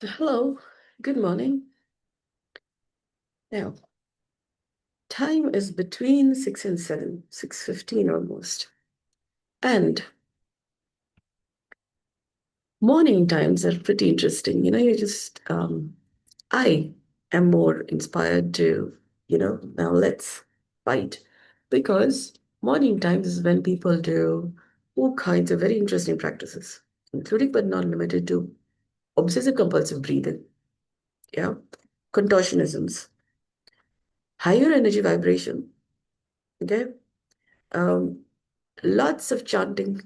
Hello, good morning. Now, time is between 6 and 7, 6:15 almost. And morning times are pretty interesting. I am more inspired to, now let's fight. Because morning times is when people do all kinds of very interesting practices, including but not limited to obsessive compulsive breathing, yeah, contortionisms, higher energy vibration, okay, um, lots of chanting,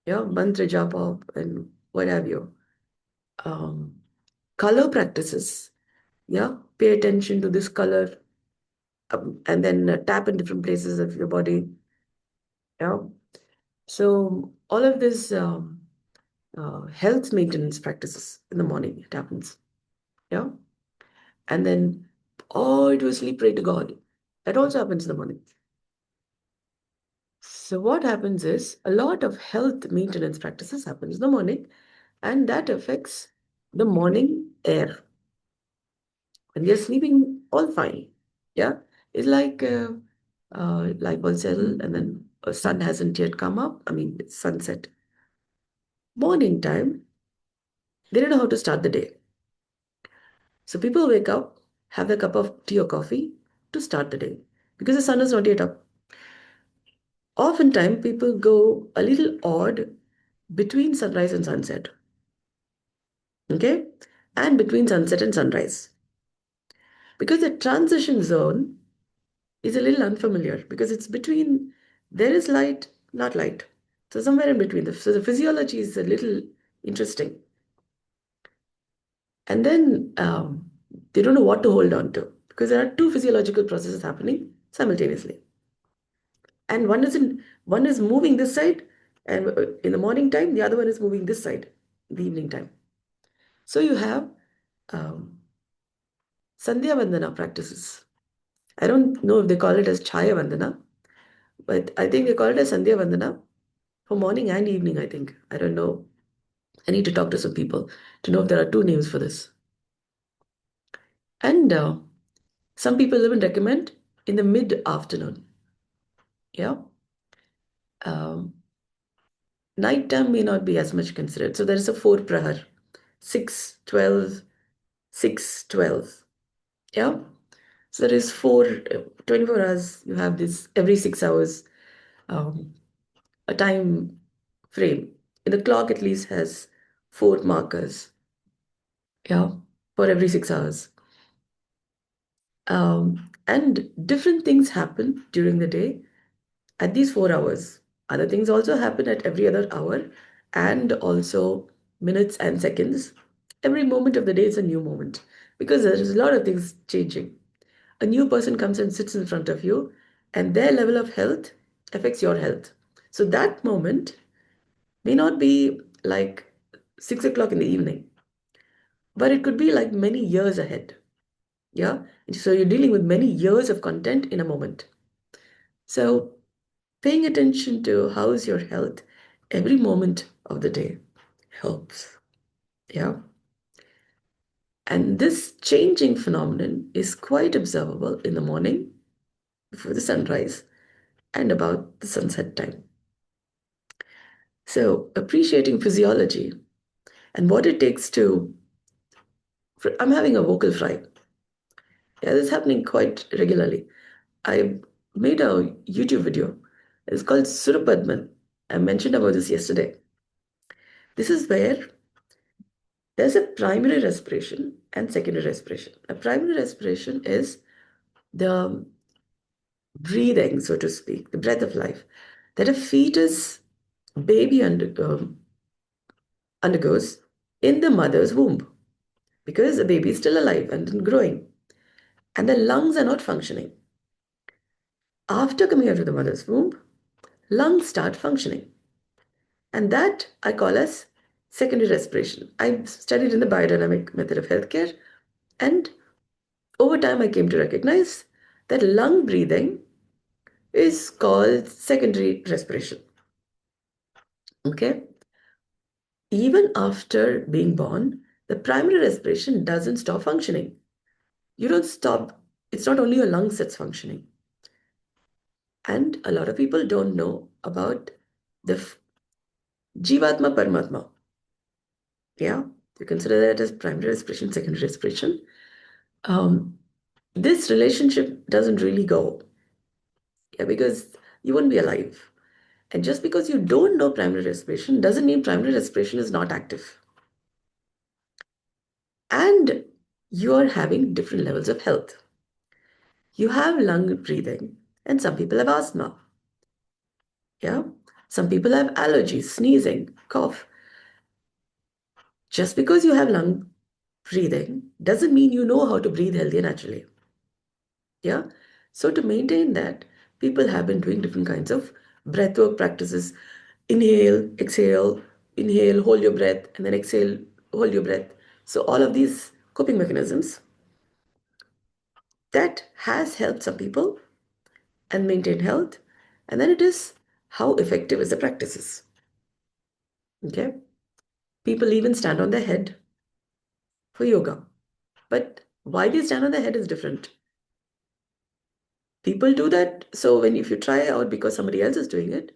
mantra japa and what have you. Um, Color practices, pay attention to this color and then tap in different places of your body, yeah. So all of this health maintenance practices in the morning, it happens, yeah. And then alwaysly pray to God. That also happens in the morning. So what happens is a lot of health maintenance practices happens in the morning, and that affects the morning air. And we are sleeping all fine. Yeah, it's like one cell, and then a sun hasn't yet come up. I mean, it's sunset. Morning time, they don't know how to start the day. So people wake up, have a cup of tea or coffee to start the day because the sun is not yet up. Oftentimes, people go a little odd between sunrise and sunset, okay, and between sunset and sunrise because the transition zone is a little unfamiliar because it's between, there is light, not light. So somewhere in between. So the physiology is a little interesting. And then they don't know what to hold on to because there are two physiological processes happening simultaneously. And one is moving this side, and in the morning time, the other one is moving this side in the evening time. So you have um, Sandhya Vandana practices. I don't know if they call it as Chaya Vandana, but I think they call it as Sandhya Vandana for morning and evening, I think. I don't know. I need to talk to some people to know if there are two names for this. And some people even recommend in the mid-afternoon. Yeah. Um, Nighttime may not be as much considered. So there is a four prahar, 6, 12, 6, 12. Yeah. So there is 24 hours. You have this every 6 hours, um, a time frame. And the clock at least has four markers. Yeah. For every 6 hours. And different things happen during the day at these 4 hours. Other things also happen at every other hour and also minutes and seconds. Every moment of the day is a new moment because there is a lot of things changing. A new person comes and sits in front of you, and their level of health affects your health. So that moment may not be like 6 o'clock in the evening, but it could be like many years ahead. Yeah. So you're dealing with many years of content in a moment. So paying attention to how is your health every moment of the day helps. Yeah. And this changing phenomenon is quite observable in the morning before the sunrise and about the sunset time. So appreciating physiology and what it takes to, I'm having a vocal fry. Yeah, this is happening quite regularly. I made a YouTube video. It's called Surapadman. I mentioned about this yesterday. This is where there's a primary respiration and secondary respiration. A primary respiration is the breathing, so to speak, the breath of life that a fetus baby undergoes in the mother's womb because the baby is still alive and growing and the lungs are not functioning. After coming out of the mother's womb, lungs start functioning. And that I call as secondary respiration. I studied in the biodynamic method of healthcare, and over time I came to recognize that lung breathing is called secondary respiration. Okay? Even after being born, The primary respiration doesn't stop functioning. You don't stop, it's not only your lungs that's functioning. And a lot of people don't know about the Jivatma Paramatma. Yeah, you consider that as primary respiration, secondary respiration. Um, this relationship doesn't really go, yeah, because you wouldn't be alive. And just because you don't know primary respiration doesn't mean primary respiration is not active. And you are having different levels of health. You have lung breathing, and some people have asthma. Yeah. Some people have allergies, sneezing, cough. Just because you have lung breathing doesn't mean you know how to breathe healthy naturally. Yeah. So to maintain that, people have been doing different kinds of breathwork practices. Inhale, hold your breath, and then exhale, hold your breath. So all of these coping mechanisms that has helped some people and maintain health. And then it is how effective is the practices. Okay. People even stand on their head for yoga. But why they stand on their head is different. People do that. So when if you try out because somebody else is doing it,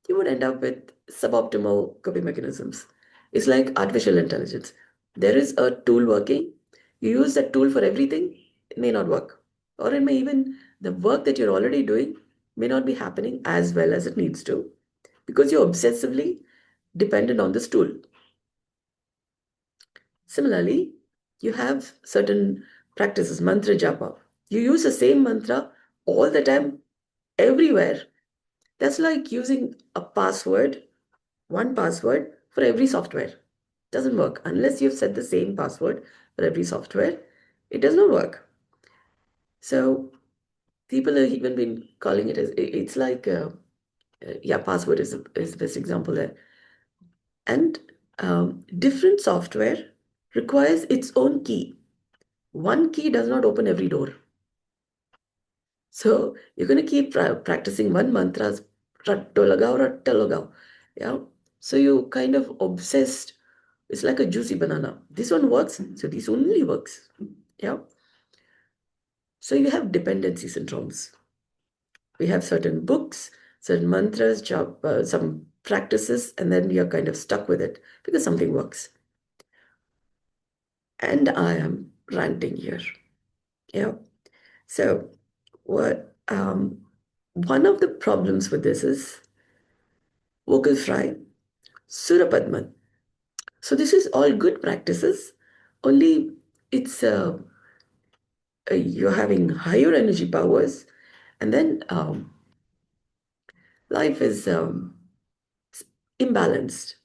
you would end up with suboptimal coping mechanisms. It's like artificial intelligence. There is a tool working. You use that tool for everything, it may not work. Or it may even, the work that you're already doing may not be happening as well as it needs to because you're obsessively dependent on this tool. Similarly, you have certain practices, mantra japa. You use the same mantra all the time, everywhere. That's like using a password, one password for every software. Doesn't work unless you've set the same password for every software. It does not work. So people have even been calling it as it's like yeah, password is the best example there. And different software requires its own key. One key does not open every door. So you're going to keep practicing one mantra, ratto lagao, ratta lagao. Yeah. So you kind of obsessed. It's like a juicy banana. This one works, so this only works. Yeah. So you have dependency syndromes. We have certain books, certain mantras, some practices, and then you're kind of stuck with it because something works. And I am ranting here. Yeah. So what one of the problems with this is vocal fry, Surapadman. So this is all good practices, only it's you're having higher energy powers, and then life is imbalanced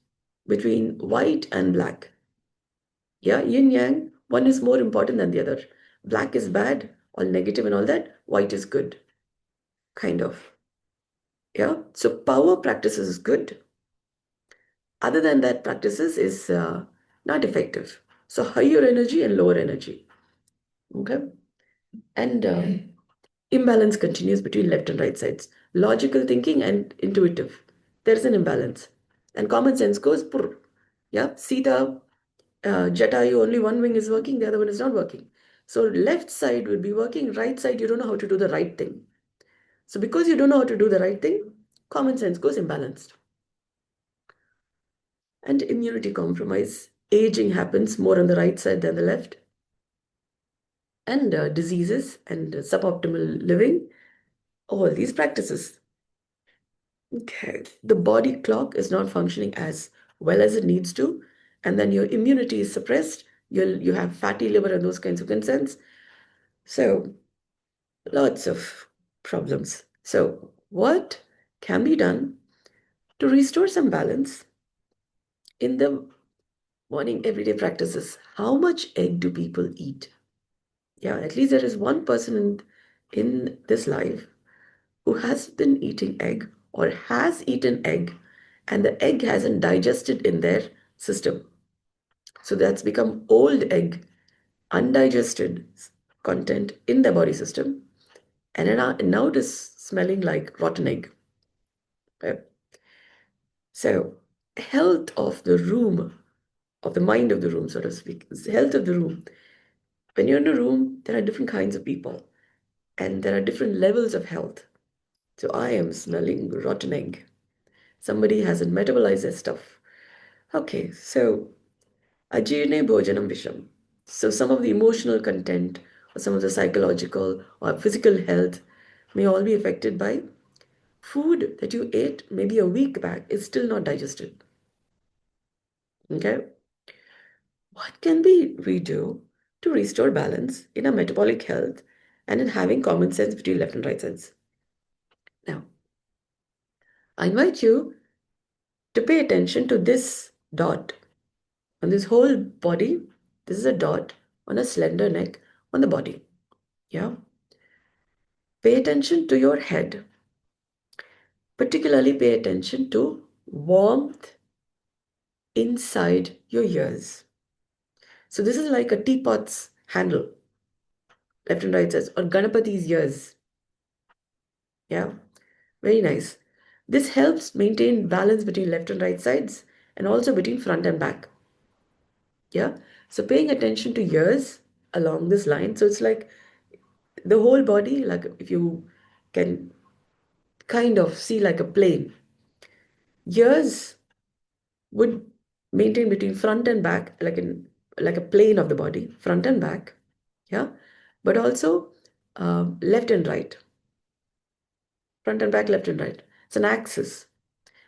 between white and black. Yeah, yin yang, one is more important than the other. Black is bad, all negative and all that. White is good, kind of. Yeah, so power practices is good. Other than that, practices is not effective. So higher energy and lower energy. Okay, and imbalance continues between left and right sides. Logical thinking and intuitive. There is an imbalance. And common sense goes, purr. Yeah, Sita, Jatayu, only one wing is working, the other one is not working. So left side will be working, right side, you don't know how to do the right thing. So because you don't know how to do the right thing, common sense goes imbalanced. And immunity compromise. Aging happens more on the right side than the left. And diseases and suboptimal living, all these practices. Okay, the body clock is not functioning as well as it needs to, and then your immunity is suppressed. You have fatty liver and those kinds of concerns. So lots of problems. So what can be done to restore some balance in the morning everyday practices? How much egg do people eat? Yeah, at least there is one person in this life who has been eating egg or has eaten egg and the egg hasn't digested in their system. So that's become old egg, undigested content in the body system. And now it is smelling like rotten egg. Okay. So, health of the room of the mind of the room, so to speak. It's the health of the room. When you're in a room, there are different kinds of people and there are different levels of health. So I am smelling rotten egg. Somebody hasn't metabolized their stuff. Okay, so Ajirne Bhojanam Visham. So some of the emotional content or some of the psychological or physical health may all be affected by food that you ate maybe a week back is still not digested. Okay? What can we do to restore balance in our metabolic health and in having common sense between left and right sides? Now, I invite you to pay attention to this dot on this whole body. This is a dot on a slender neck on the body. Yeah. Pay attention to your head. Particularly pay attention to warmth inside your ears. So this is like a teapot's handle, left and right sides, or Ganapati's ears. Yeah. Very nice. This helps maintain balance between left and right sides and also between front and back. Yeah. So paying attention to ears along this line. So it's like the whole body, like if you can kind of see like a plane, ears would maintain between front and back, like a plane of the body, front and back. Yeah. But also left and right, front and back, left and right. It's an axis.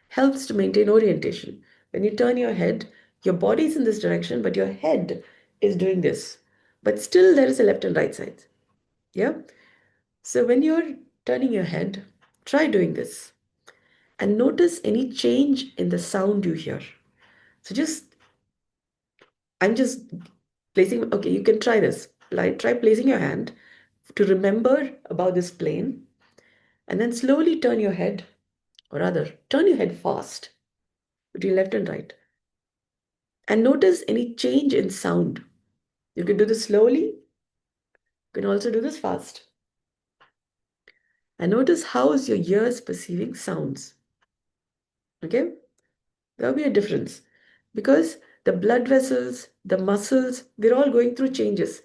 Helps to maintain orientation. When you turn your head, your body is in this direction, but your head is doing this. But still, there is a left and right side. Yeah. So when you're turning your head, try doing this and notice any change in the sound you hear. So I'm just placing, okay, you can try this. Like, try placing your hand to remember about this plane and then slowly turn your head, or rather, turn your head fast between left and right and notice any change in sound. You can do this slowly, you can also do this fast. And notice how is your ears perceiving sounds. Okay? There'll be a difference because the blood vessels, the muscles, they're all going through changes,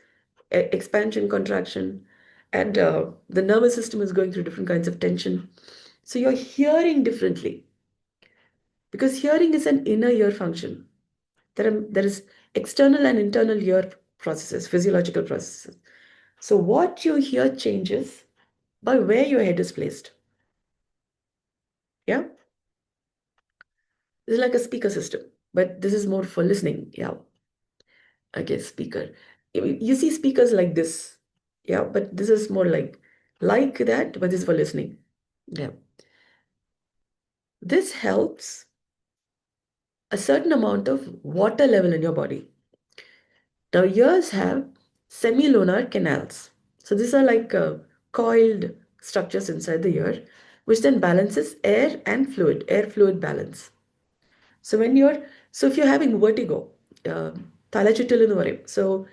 expansion, contraction, and the nervous system is going through different kinds of tension. So you're hearing differently because hearing is an inner ear function. There is external and internal ear processes, physiological processes. So what you hear changes by where your head is placed. Yeah, this is like a speaker system, but this is more for listening. Yeah, okay, speaker. You see speakers like this. Yeah, but this is more like that, but this is for listening. Yeah, this helps a certain amount of water level in your body. Now, ears have semilunar canals. So these are like coiled structures inside the ear, which then balances air fluid balance. So when you're, so if you're having vertigo, തലചുറ്റൽ എന്ന് പറയും. So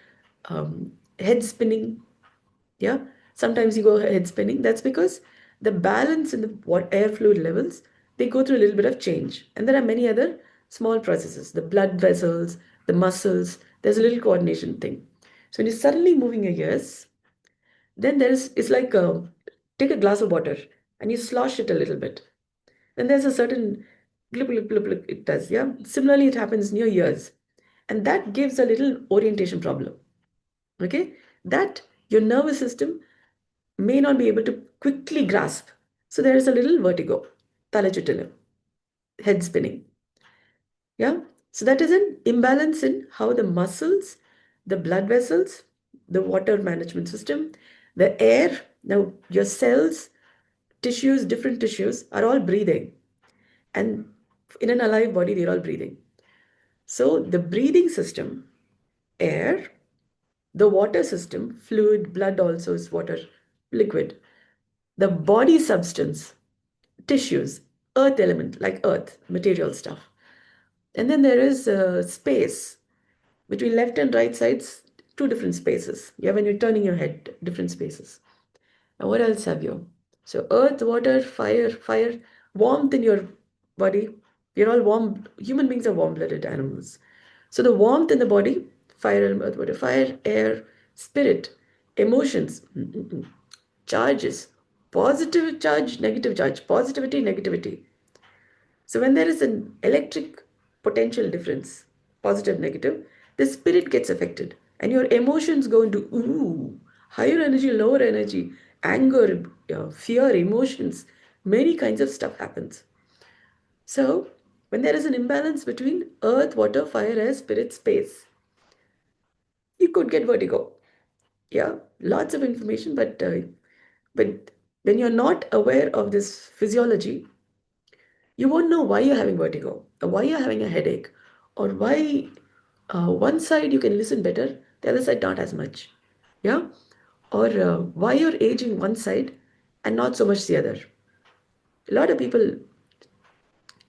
um, head spinning, yeah, sometimes you go head spinning. That's because the balance in the air fluid levels, they go through a little bit of change. And there are many other small processes, the blood vessels, the muscles, there's a little coordination thing. So when you're suddenly moving your ears, then it's like take a glass of water and you slosh it a little bit. Then there's a certain glip, glip, glip, glip it does. Yeah. Similarly, it happens near ears. And that gives a little orientation problem. Okay. That your nervous system may not be able to quickly grasp. So there is a little vertigo, talachutila, head spinning. Yeah. So that is an imbalance in how the muscles, the blood vessels, the water management system, the air, now your cells, tissues, different tissues are all breathing. And in an alive body, they're all breathing. So the breathing system, air, the water system, fluid, blood also is water, liquid. The body substance, tissues, earth element, like earth, material stuff. And then there is space between left and right sides, two different spaces. Yeah, when you're turning your head, different spaces. And what else have you? So earth, water, fire, warmth in your body. You're all warm. Human beings are warm-blooded animals. So the warmth in the body, fire and earth, water, fire, air, spirit, emotions, charges, positive charge, negative charge, positivity, negativity. So when there is an electric potential difference, positive, negative, the spirit gets affected and your emotions go into higher energy, lower energy, anger, fear, emotions, many kinds of stuff happens. So when there is an imbalance between earth, water, fire, air, spirit, space, you could get vertigo. Yeah, lots of information, but when you're not aware of this physiology, you won't know why you're having vertigo, or why you're having a headache, or why one side you can listen better, the other side not as much. Yeah, or why you're aging one side and not so much the other. A lot of people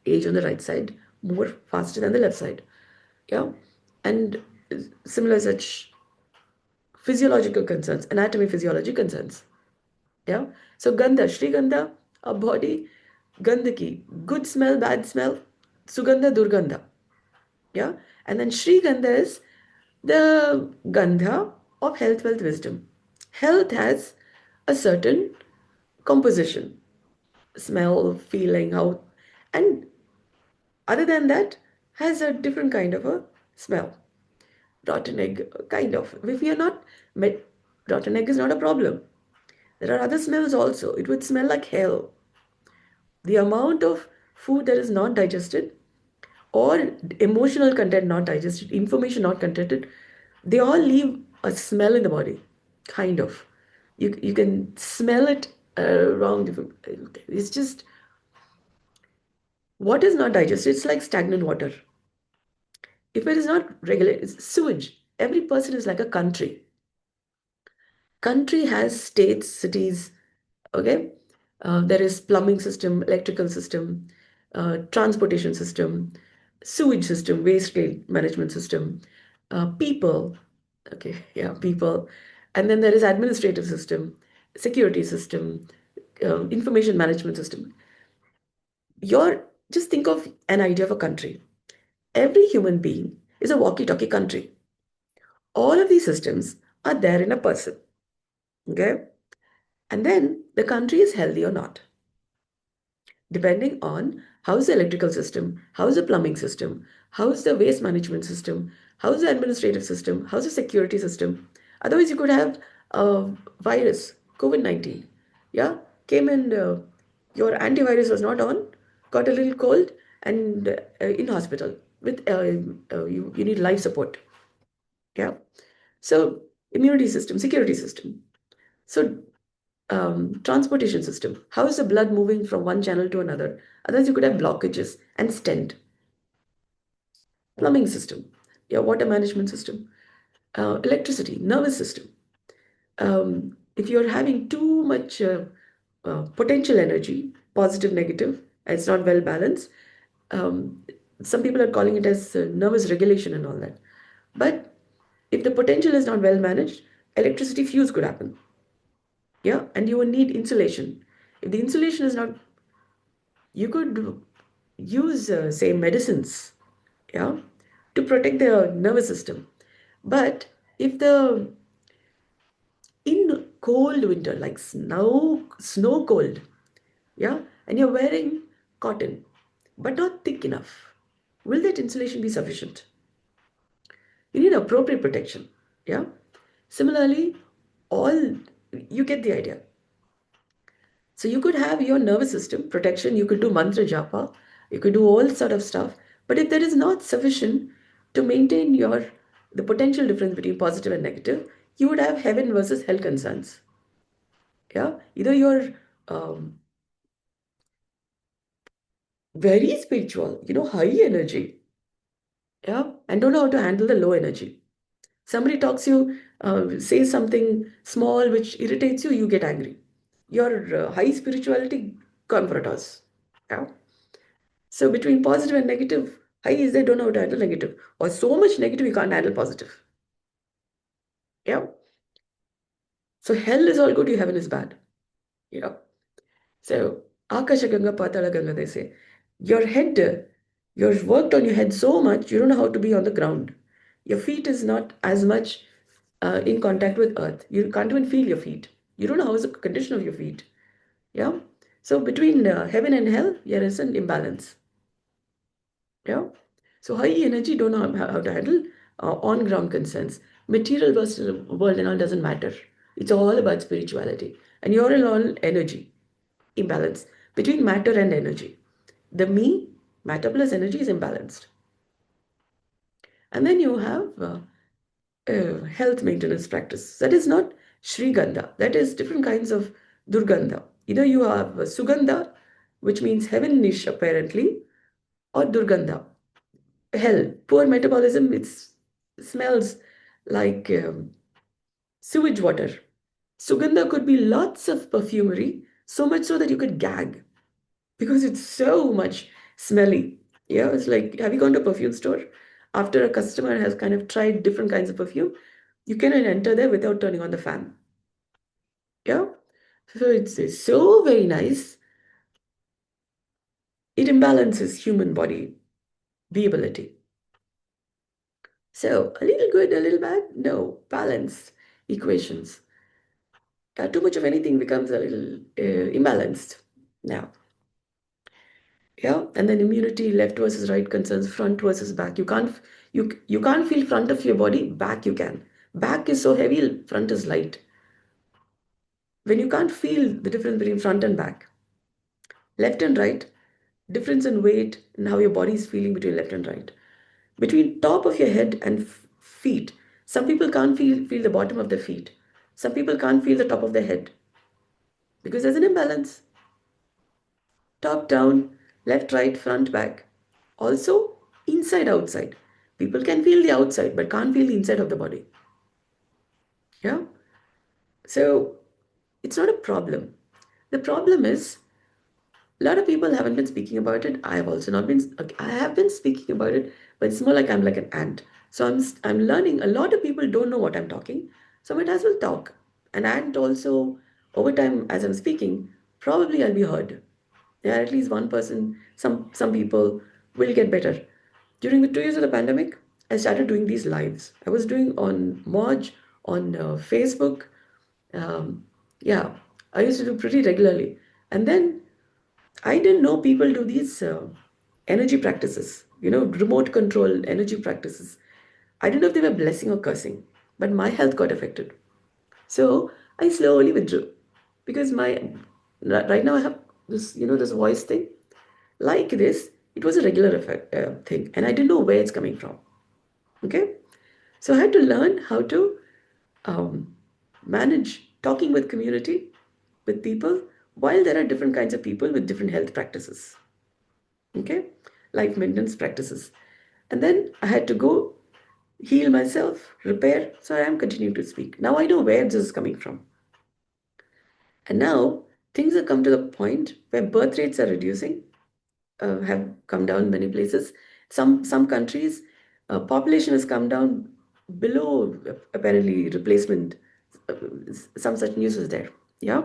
age on the right side more faster than the left side. Yeah, and similar such physiological concerns, anatomy, physiology concerns. Yeah. So Gandha, Shri Gandha, a body, Gandhaki, good smell, bad smell, Sugandha, Durgandha. Yeah. And then Shri Gandha is the Gandha of health, wealth, wisdom. Health has a certain composition, smell, feeling, how, and other than that, has a different kind of a smell. Rotten egg, kind of. If you're not, met, rotten egg is not a problem. There are other smells also. It would smell like hell. The amount of food that is not digested or emotional content not digested, information not contented, they all leave a smell in the body, kind of. You can smell it wrong. It's just what is not digested. It's like stagnant water. If it is not regulated, it's sewage. Every person is like a country. Country has states, cities, okay. There is plumbing system, electrical system, transportation system, sewage system, management system, people, okay, yeah, people, and then there is administrative system, security system, information management system. Your Just think of an idea of a country. Every human being is a walkie-talkie country. All of these systems are there in a person, okay, and then the country is healthy or not, depending on how's the electrical system, how's the plumbing system, how's the waste management system, how's the administrative system, how's the security system. Otherwise, you could have a virus, COVID-19. Yeah, came in, your antivirus was not on, got a little cold, and in hospital with you need life support. Yeah, so immunity system, security system. So transportation system. How is the blood moving from one channel to another? Otherwise, you could have blockages and stent. Plumbing system, your water management system, electricity, nervous system. If you're having too much potential energy, positive, negative, and it's not well balanced, um, some people are calling it as nervous regulation and all that. But if the potential is not well managed, electricity fuse could happen. Yeah, and you will need insulation. If the insulation is not, you could use say medicines, yeah, to protect the nervous system. But if the in cold winter, like snow cold, yeah, and you're wearing cotton but not thick enough, will that insulation be sufficient? You need appropriate protection. Yeah, similarly, all, you get the idea. So you could have your nervous system protection, you could do mantra japa, you could do all sort of stuff. But if there is not sufficient to maintain your the potential difference between positive and negative, you would have heaven versus hell concerns. Yeah, either you're um, very spiritual, high energy, yeah, and don't know how to handle the low energy. Somebody talks you, says something small which irritates you, you get angry. Your high spirituality confront us. Yeah. So between positive and negative, high is they don't know how to handle negative, or so much negative you can't handle positive. Yeah. So hell is all good, you heaven is bad. Yeah. So Akasha Ganga, Patala Ganga, they say. Your head You've worked on your head so much, you don't know how to be on the ground. Your feet is not as much in contact with earth. You can't even feel your feet. You don't know how is the condition of your feet. Yeah. So between heaven and hell, there is an imbalance. Yeah. So high energy don't know how to handle on ground concerns. Material versus world and all doesn't matter. It's all about spirituality. And you're in all energy imbalance between matter and energy. The me, matter plus energy is imbalanced. And then you have health maintenance practice. That is not Shrigandha. That is different kinds of Durgandha. Either you have Sugandha, which means heavenish apparently, or Durgandha, hell, poor metabolism. It smells like sewage water. Sugandha could be lots of perfumery, so much so that you could gag because it's so much smelly. Yeah, it's like, have you gone to a perfume store? After a customer has kind of tried different kinds of perfume, you cannot enter there without turning on the fan. Yeah, so it's so very nice. It imbalances human body viability. So a little good, a little bad? No, balanced equations. Too much of anything becomes a little imbalanced. Now, yeah, and then immunity, left versus right concerns, front versus back. You can't feel front of your body, back you can. Back is so heavy, front is light. When you can't feel the difference between front and back, left and right, difference in weight and how your body is feeling between left and right. Between top of your head and feet, some people can't feel the bottom of their feet. Some people can't feel the top of their head because there's an imbalance. Top down, left, right, front, back. Also, inside, outside. People can feel the outside but can't feel the inside of the body. Yeah. So it's not a problem. The problem is a lot of people haven't been speaking about it. I have also not been. I have been speaking about it, but it's more like I'm like an ant. So I'm learning. A lot of people don't know what I'm talking, so I might as well talk. And also over time as I'm speaking, probably I'll be heard. Yeah, at least one person. Some people will get better. During the 2 years of the pandemic, I started doing these lives. I was doing on Moj, on Facebook. Um, yeah, I used to do pretty regularly, and then I didn't know people do these energy practices, remote control energy practices. I didn't know if they were blessing or cursing, but my health got affected. So I slowly withdrew because right now I have this voice thing. Like this, it was a regular effect, thing, and I didn't know where it's coming from. Okay, so I had to learn how to um, manage talking with community, with people, while there are different kinds of people with different health practices. Okay, life maintenance practices. And then I had to go heal myself, repair. So I am continuing to speak. Now I know where this is coming from. And now things have come to the point where birth rates are reducing, have come down many places. Some countries, population has come down below apparently replacement. Uh, some such news is there. Yeah.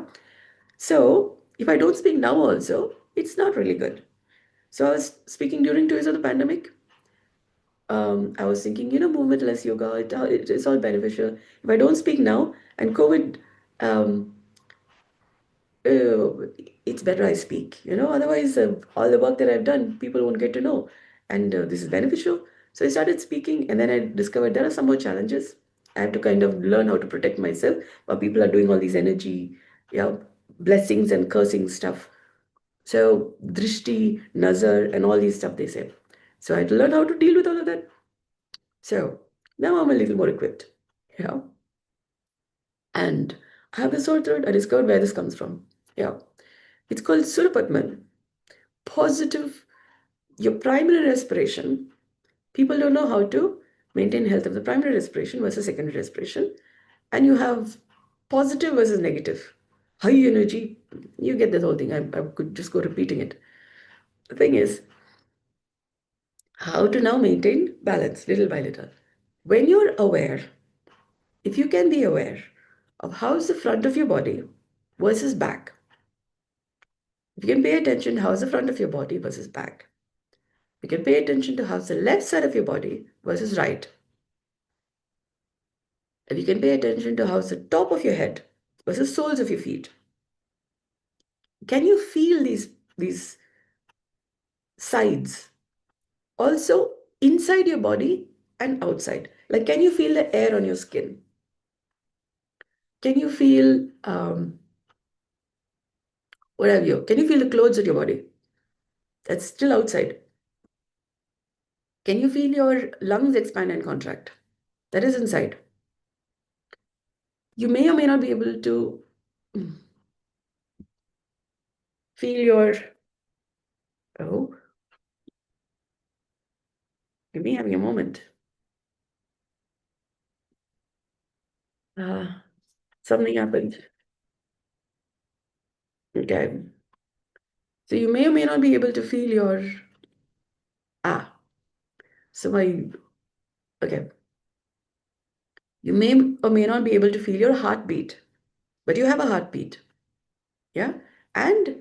So if I don't speak now also, it's not really good. So I was speaking during 2 years of the pandemic. I was thinking, movementless yoga, it's all beneficial. If I don't speak now and COVID, um, uh, it's better I speak, otherwise all the work that I've done, people won't get to know. And this is beneficial. So I started speaking and then I discovered there are some more challenges. I have to kind of learn how to protect myself while people are doing all these energy, yeah, blessings and cursing stuff. So drishti, nazar, and all these stuff they say. So I had to learn how to deal with all of that. So now I'm a little more equipped. Yeah. And I have the sore throat. I discovered where this comes from. Yeah. It's called Surapatman. Positive, your primary respiration. People don't know how to maintain health of the primary respiration versus secondary respiration. And you have positive versus negative. High energy, you get this whole thing. I could just go repeating it. The thing is, how to now maintain balance little by little. When you're aware, if you can be aware of how's the front of your body versus back, if you can pay attention how's the front of your body versus back, You can pay attention to how's the left side of your body versus right. And you can pay attention to how's the top of your head versus soles of your feet. Can you feel these sides? Also inside your body and outside. Like, can you feel the air on your skin? Can you feel what have you? Can you feel the clothes on your body? That's still outside. Can you feel your lungs expand and contract? That is inside. You may or may not be able to feel your, oh, give me having a moment. Uh, Something happened. Okay. So you may or may not be able to feel your, ah, so my, okay. You may or may not be able to feel your heartbeat, but you have a heartbeat. Yeah. And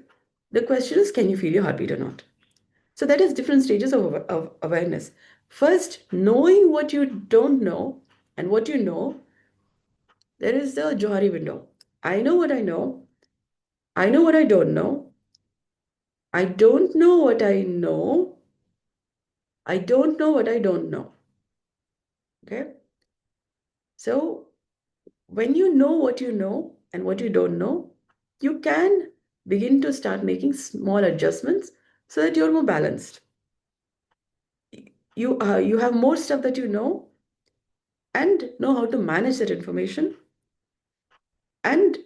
the question is, can you feel your heartbeat or not? So that is different stages of awareness. First, knowing what you don't know and what you know, there is the Johari window. I know what I know. I know what I don't know. I don't know what I know. I don't know what I don't know. Okay. So when you know what you know and what you don't know, you can begin to start making small adjustments so that you're more balanced. You have more stuff that you know and know how to manage that information, and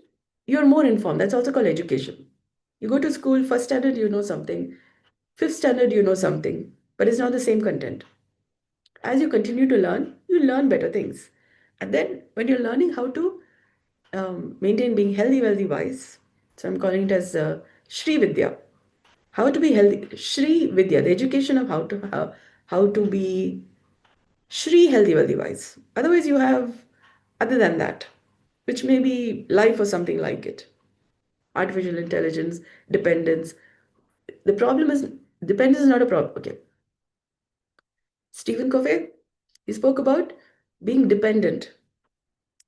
you're more informed. That's also called education. You go to school, first standard, you know something, fifth standard, you know something, but it's not the same content. As you continue to learn, you learn better things. And then when you're learning how to maintain being healthy, wealthy, wise, so I'm calling it as Shri Vidya, how to be healthy, Shri Vidya, the education of how to be Shri healthy, wealthy, wise. Otherwise, you have other than that, which may be life or something like it. Artificial intelligence, dependence. The problem is dependence is not a problem. Okay. Stephen Covey, he spoke about being dependent.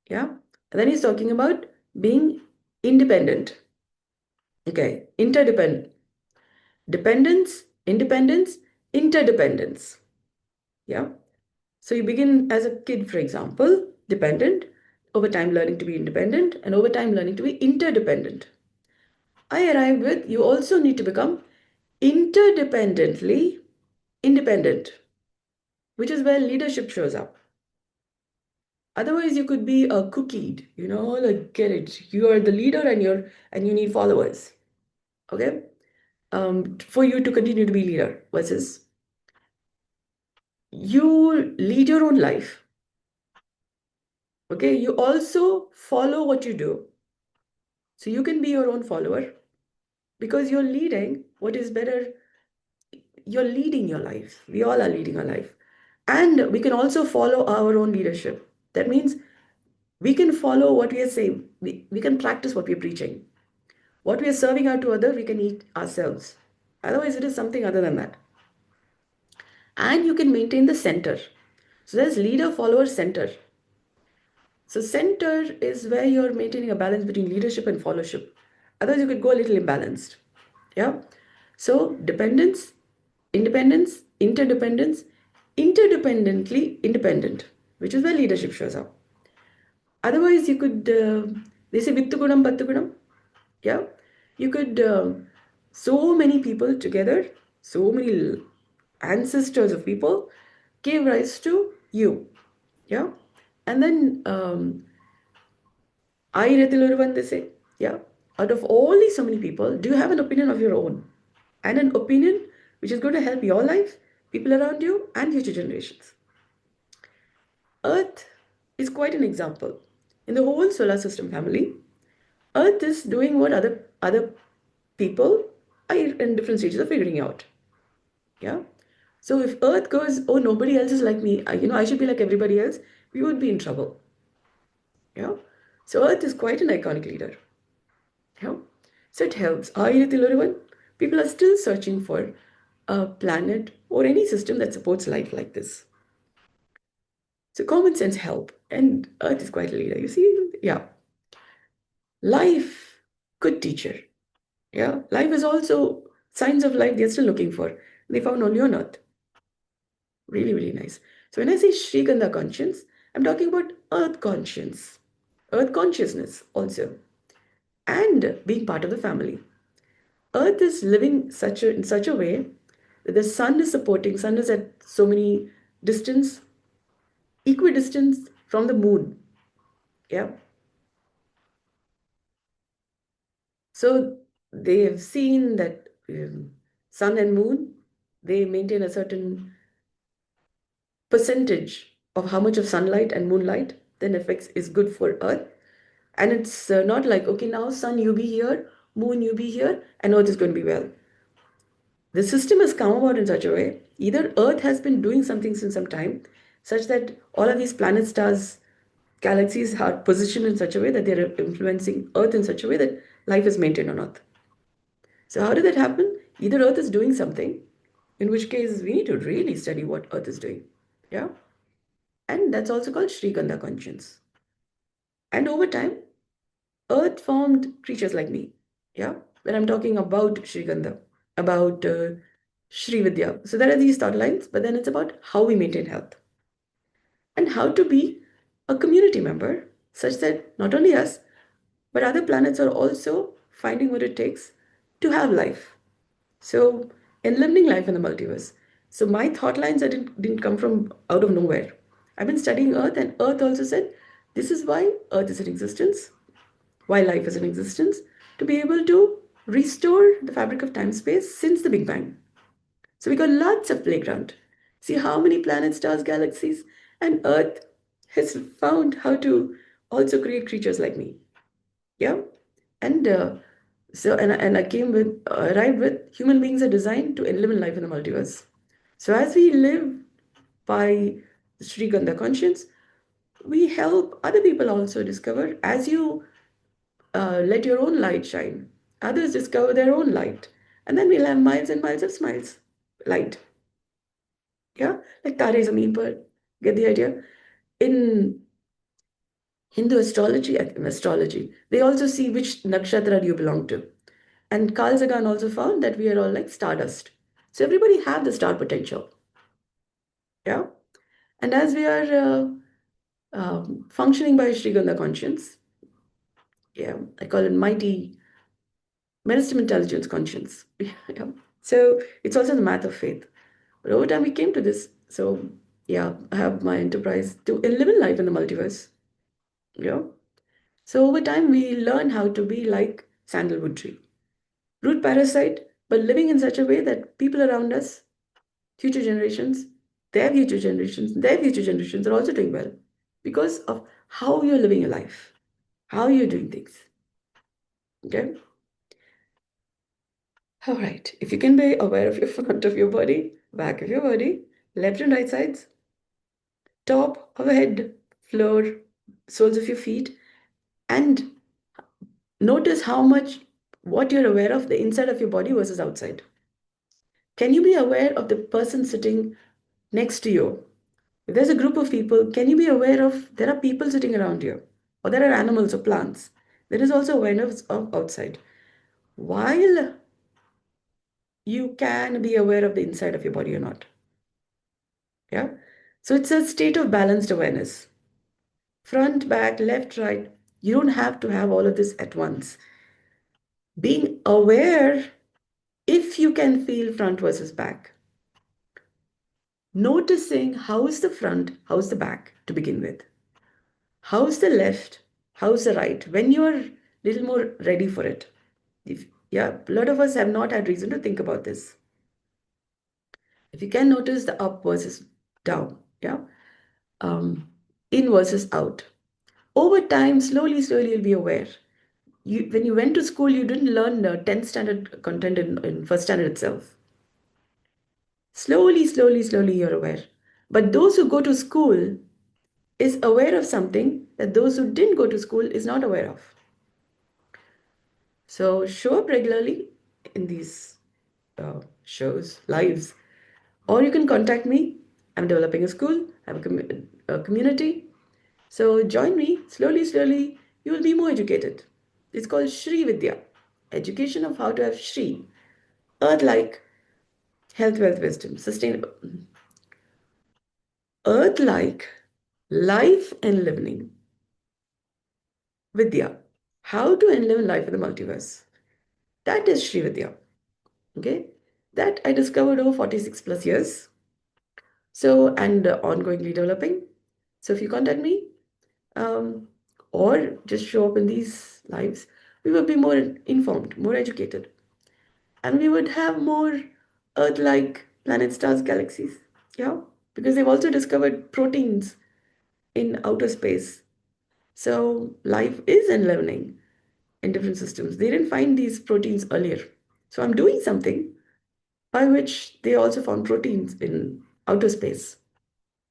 Yeah. And then he's talking about being independent. Okay. Interdependent. Dependence, independence, interdependence. Yeah. So you begin as a kid, for example, dependent, over time learning to be independent, and over time learning to be interdependent. I arrived with you also need to become interdependently independent, which is where leadership shows up. Otherwise, you could be a cookied, like get it. You are the leader and you need followers. Okay? For you to continue to be leader versus you lead your own life. Okay, you also follow what you do. So you can be your own follower because you're leading what is better. You're leading your life. We all are leading our life. And we can also follow our own leadership. That means we can follow what we are saying. We can practice what we're preaching. What we are serving out to others, we can eat ourselves. Otherwise, it is something other than that. And you can maintain the center. So there's leader, follower, center. So center is where you're maintaining a balance between leadership and followership. Otherwise, you could go a little imbalanced. Yeah. So dependence, independence, interdependence, interdependently independent, which is where leadership shows up. Otherwise, you could, they say vittugunam, pattugunam. Yeah. You could, so many people together, so many ancestors of people gave rise to you. Yeah. And then I they say, yeah. Out of all these so many people, do you have an opinion of your own? And an opinion which is going to help your life, people around you, and future generations. Earth is quite an example. In the whole solar system family, Earth is doing what other people are in different stages of figuring out. Yeah. So if Earth goes, oh, nobody else is like me, I should be like everybody else, we would be in trouble. Yeah. So Earth is quite an iconic leader. Yeah. So it helps. People are still searching for a planet or any system that supports life like this. So common sense help, and Earth is quite a leader. You see, yeah, life, good teacher. Yeah, life is also signs of life they're still looking for. They found only on Earth. Really, really nice. So when I say Shriganda conscience, I'm talking about Earth conscience, Earth consciousness also, and being part of the family. Earth is living in such a way that the sun is supporting. Sun is at so many distance, equidistance from the moon. Yeah. So they have seen that sun and moon, they maintain a certain percentage of how much of sunlight and moonlight then affects is good for Earth. And it's not like, okay, now sun, you be here, moon, you be here, and Earth is going to be well. The system has come about in such a way, either Earth has been doing something since some time, such that all of these planets, stars, galaxies are positioned in such a way that they're influencing Earth in such a way that life is maintained on Earth. So, how did that happen? Either Earth is doing something, in which case we need to really study what Earth is doing. Yeah. And that's also called Shrikanda conscience. And over time, Earth formed creatures like me. Yeah. When I'm talking about Shriganda, about Shri Vidya. So there are these thought lines, but then it's about how we maintain health and how to be a community member such that not only us, but other planets are also finding what it takes to have life. So, enlivening life in the multiverse. So, my thought lines didn't come from out of nowhere. I've been studying Earth, and Earth also said this is why Earth is in existence, why life is in existence, to be able to restore the fabric of time space since the Big Bang. So, we got lots of playground. See how many planets, stars, galaxies, and Earth has found how to also create creatures like me. Yeah. And and I came with arrived with human beings are designed to live in life in the multiverse. So as we live by Sri Gandha conscience, we help other people also discover. As you let your own light shine, others discover their own light, and then we'll have miles and miles of smiles, light. Yeah, like Tare Zameen Par. Get the idea? In Hindu astrology, they also see which nakshatra you belong to. And Carl Sagan also found that we are all like stardust. So everybody have the star potential. Yeah. And as we are functioning by Sriganda conscience, yeah, I call it mighty medicine intelligence conscience. Yeah. So it's also the math of faith. But over time we came to this. So yeah, I have my enterprise to live in life in the multiverse. Yeah. So over time we learn how to be like sandalwood tree. Root parasite, but living in such a way that people around us, future generations, their future generations are also doing well because of how you're living your life, how you're doing things. Okay? All right. If you can be aware of your front of your body, back of your body, left and right sides, top of your head, floor, soles of your feet, and notice how much what you're aware of the inside of your body versus outside. Can you be aware of the person sitting next to you? If there's a group of people, can you be aware of there are people sitting around you, or there are animals or plants? There is also awareness of outside. While you can be aware of the inside of your body or not. Yeah. So it's a state of balanced awareness. Front, back, left, right. You don't have to have all of this at once. Being aware if you can feel front versus back. Noticing how is the front, how's the back to begin with. How's the left? How's the right? When you're little more ready for it. If, yeah, a lot of us have not had reason to think about this. If you can notice the up versus down, yeah, um, in versus out. Over time, slowly, you'll be aware. When you went to school, you didn't learn the 10th standard content in first standard itself. Slowly, you're aware. But those who go to school is aware of something that those who didn't go to school is not aware of. So show up regularly in these shows, lives. Or you can contact me. I'm developing a school, I have a community. So join me slowly, slowly. You will be more educated. It's called Shri Vidya, education of how to have Shri, earth-like, health, wealth, wisdom, sustainable, earth-like, life and living Vidya, how to enliven life in the multiverse. That is Shri Vidya. Okay, that I discovered over 46 plus years. So, and ongoingly developing. So, if you contact me, um, or just show up in these lives, we would be more informed, more educated, and we would have more Earth like planets, stars, galaxies. Yeah, because they've also discovered proteins in outer space. So, life is enlivening in different systems. They didn't find these proteins earlier. So, I'm doing something by which they also found proteins in outer space.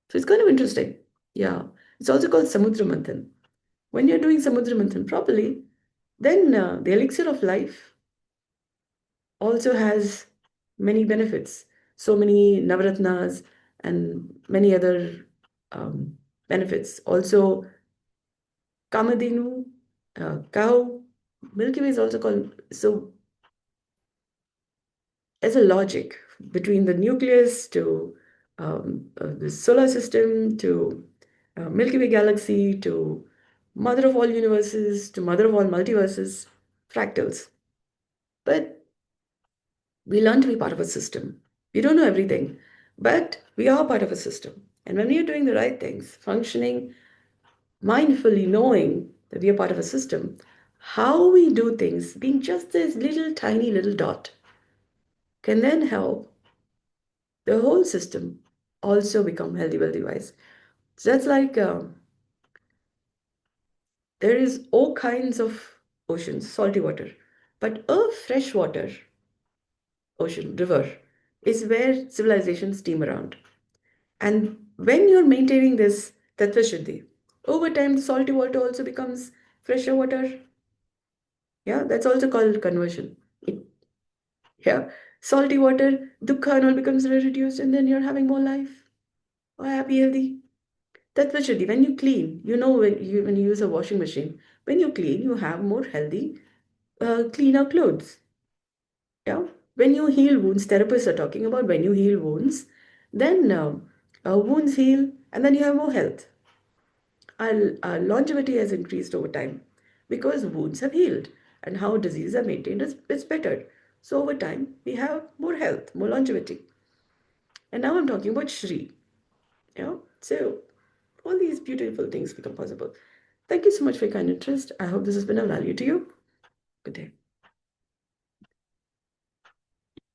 So it's kind of interesting. Yeah. It's also called Samudra Manthan. When you're doing Samudra Manthan properly, then the elixir of life also has many benefits. So many Navaratnas and many other um, benefits. Also, Kamadhenu, cow, Milky Way is also called. So, as a logic between the nucleus to the solar system to Milky Way galaxy to mother of all universes to mother of all multiverses, fractals. But we learn to be part of a system. We don't know everything, but we are part of a system. And when we are doing the right things, functioning mindfully, knowing that we are part of a system, how we do things, being just this little tiny little dot, can then help the whole system also become healthy, wealthy, wise. So that's like there is all kinds of oceans, salty water, but a freshwater ocean, river, is where civilizations steam around. And when you're maintaining this tattva shuddhi, over time the salty water also becomes fresher water. Yeah, that's also called conversion. It, yeah, salty water, dukkha and all becomes reduced, and then you're having more life, or happy, healthy. That's what should be. When you clean, you know when you use a washing machine, when you clean, you have more healthy, cleaner clothes. Yeah. When you heal wounds, therapists are talking about when you heal wounds, then wounds heal, and then you have more health. Our longevity has increased over time because wounds have healed, and how diseases are maintained is better. So over time, we have more health, more longevity. And now I'm talking about Shri. Yeah. So all these beautiful things become possible. Thank you so much for your kind interest. I hope this has been of value to you. Good day.